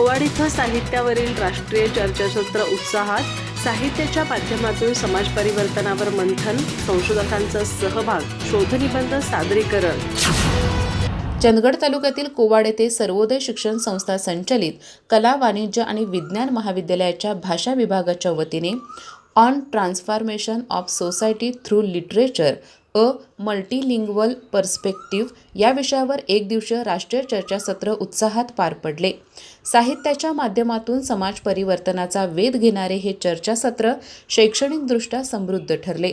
कोवाड इथं साहित्यावरील राष्ट्रीय चर्चासत्र उत्साहात. साहित्याच्या माध्यमातून समाज परिवर्तनावर मंथन, संशोधकांचा सहभाग, शोधनिबंध सादरीकरण. चंदगड तालुक्यातील कोवाड येथे सर्वोदय शिक्षण संस्था संचलित कला, वाणिज्य आणि विज्ञान महाविद्यालयाच्या भाषा विभागाच्या वतीने on transformation of society through literature a multilingual perspective या विषयावर एक दिवसीय राष्ट्रीय चर्चासत्र उत्साहात पार पडले. साहित्याच्या माध्यमातून समाज परिवर्तनाचा वेध घेणारे हे चर्चासत्र शैक्षणिकदृष्ट्या समृद्ध ठरले.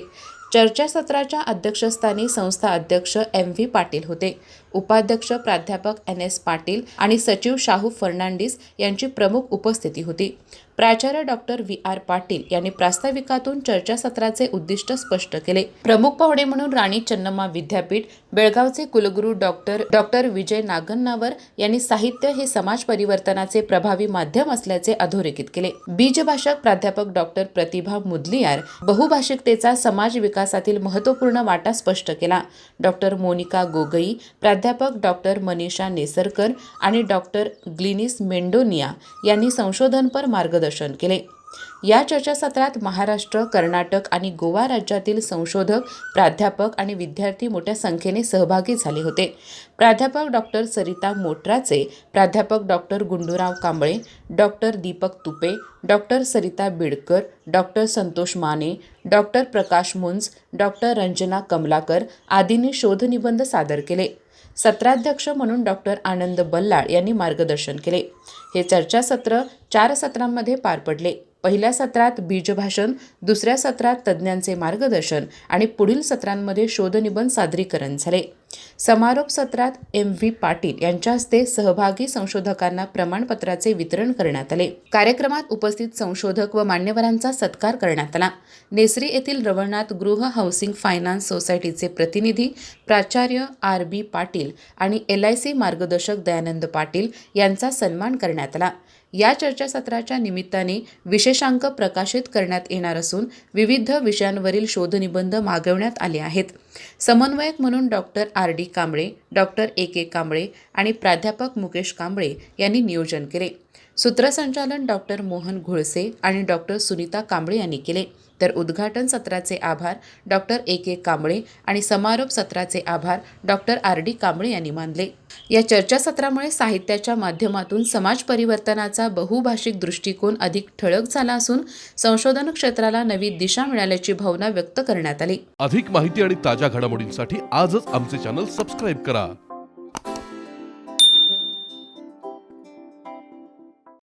चर्चासत्राच्या अध्यक्षस्थानी संस्था अध्यक्ष M.V. पाटील होते. उपाध्यक्ष प्राध्यापक N.S. पाटील आणि सचिव शाहू फर्नांडिस यांची प्रमुख उपस्थिती होती. प्राचार्य डॉक्टर V.R. पाटील यांनी प्रास्ताविकातून चर्चासत्राचे उद्दिष्ट स्पष्ट केले. प्रमुख पाहुणे म्हणून राणी चन्नम्मा विद्यापीठ बेळगावचे कुलगुरू डॉक्टर विजय नागन्नावर यांनी साहित्य हे समाज परिवर्तनाचे प्रभावी माध्यम असल्याचे अधोरेखित केले. बीजभाषक प्राध्यापक डॉक्टर प्रतिभा मुदलियार बहुभाषिकतेचा समाज विकासातील महत्त्वपूर्ण वाटा स्पष्ट केला. डॉक्टर मोनिका गोगई, प्राध्यापक डॉक्टर मनीषा नेसरकर आणि डॉक्टर ग्लिनिस मेंडोनिया यांनी संशोधनपर मार्गदर्शन केले. या चर्चासत्रात महाराष्ट्र, कर्नाटक आणि गोवा राज्यातील संशोधक, प्राध्यापक आणि विद्यार्थी मोठ्या संख्येने सहभागी झाले होते. प्राध्यापक डॉक्टर सरिता मोटराचे, प्राध्यापक doctor Gundurao Kamble, doctor Deepak Tupe, doctor Sarita Bidkar, doctor Santosh Mane, doctor Prakash Munj, doctor Ranjana Kamalakar आदींनी शोधनिबंध सादर केले. सत्राध्यक्ष म्हणून डॉक्टर आनंद बल्लाळ यांनी मार्गदर्शन केले. हे चर्चासत्र 4 सत्रांमध्ये पार पडले. पहिल्या सत्रात बीजभाषण, दुसऱ्या सत्रात तज्ज्ञांचे मार्गदर्शन आणि पुढील सत्रांमध्ये शोधनिबंध सादरीकरण झाले. समारोप सत्रात M.V. पाटील यांच्या हस्ते सहभागी संशोधकांना प्रमाणपत्राचे वितरण करण्यात आले. कार्यक्रमात उपस्थित संशोधक व मान्यवरांचा सत्कार करण्यात आला. नेसरी येथील रवळनाथ गृह हाऊसिंग फायनान्स सोसायटीचे प्रतिनिधी प्राचार्य R.B. पाटील आणि LIC मार्गदर्शक दयानंद पाटील यांचा सन्मान करण्यात आला. या चर्चासत्राच्या निमित्ताने विशेषांक प्रकाशित करण्यात येणार असून विविध विषयांवरील शोधनिबंध मागवण्यात आले आहेत. समन्वयक म्हणून doctor R.D. Kamble, doctor A.K. Kamble आणि प्राध्यापक मुकेश कांबळे यांनी नियोजन केले. सूत्रसंचालन डॉक्टर मोहन घोळसे आणि डॉक्टर सुनीता कांबळे यांनी केले. तर उद्घाटन सत्राचे आभार डॉक्टर A.K. कांबळे आणि समारोप सत्राचे आभार डॉक्टर R.D. कांबळे यांनी मानले. या चर्चासत्रामुळे साहित्याच्या माध्यमातून समाज परिवर्तनाचा बहुभाषिक दृष्टिकोन अधिक ठळक झाला असून संशोधन क्षेत्राला नवी दिशा मिळाल्याची भावना व्यक्त करण्यात आली. अधिक माहिती आणि ताज्या घडामोडींसाठी आजच आमचे चॅनल सबस्क्राईब करा.